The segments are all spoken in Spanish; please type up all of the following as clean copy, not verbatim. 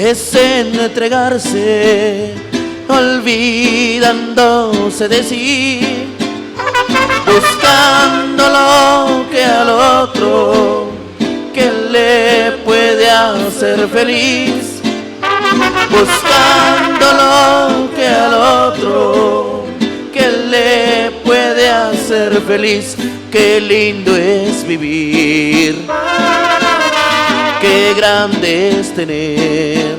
es entregarse, olvidándose de sí, buscando lo que al otro que le puede hacer feliz, buscando lo que al otro que le puede hacer feliz. Qué lindo es vivir, qué grande es tener,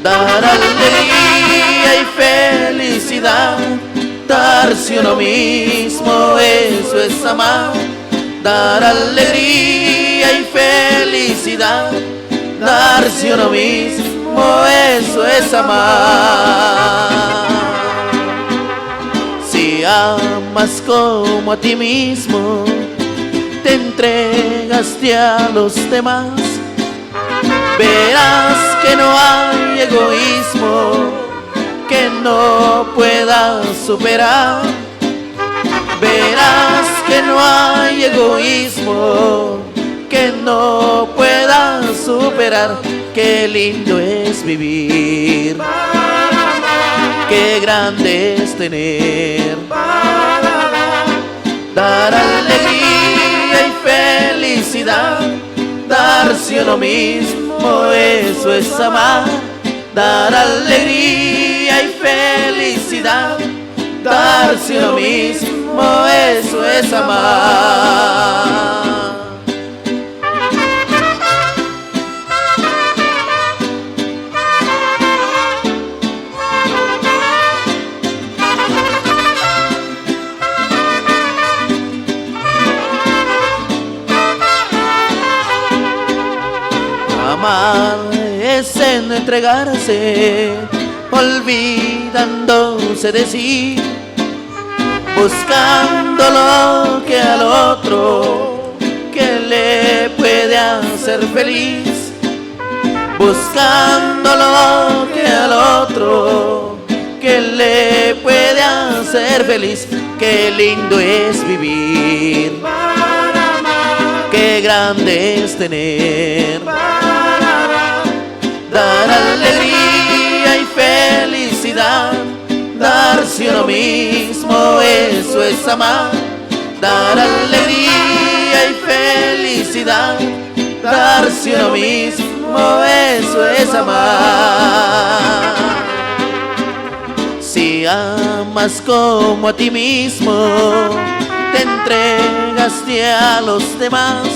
dar alegría y felicidad, darse uno mismo, eso es amar. Dar alegría y felicidad, darse uno mismo, eso es amar. Si amas como a ti mismo, te entregaste a los demás, verás que no hay egoísmo que no puedas superar. Verás que no hay egoísmo que no puedas superar. Qué lindo es vivir, qué grande es tener, dar alegría y felicidad, darse uno mismo, eso es amar. Dar alegría y felicidad, darse uno mismo, eso es amar. Amar es entregarse, olvidándose de sí, buscando lo que al otro que le puede hacer feliz, buscando lo que al otro que le puede hacer feliz. Qué lindo es vivir, qué grande es tener, dar alegría y felicidad, darse uno mismo, eso es amar. Dar alegría y felicidad, darse uno mismo, eso es amar. Si amas como a ti mismo, te entregaste a los demás,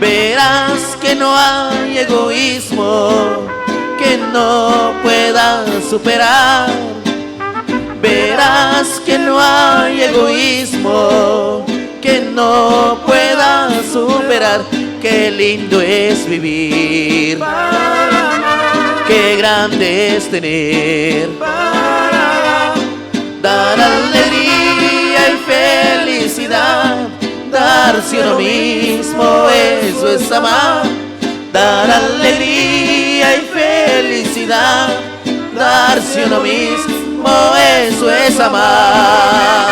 verás que no hay egoísmo que no puedas superar. Verás que no hay egoísmo que no puedas superar. Qué lindo es vivir, qué grande es tener, dar alegría y felicidad, darse uno mismo, eso es amar. Dar alegría y felicidad, darse uno mismo, eso es amar.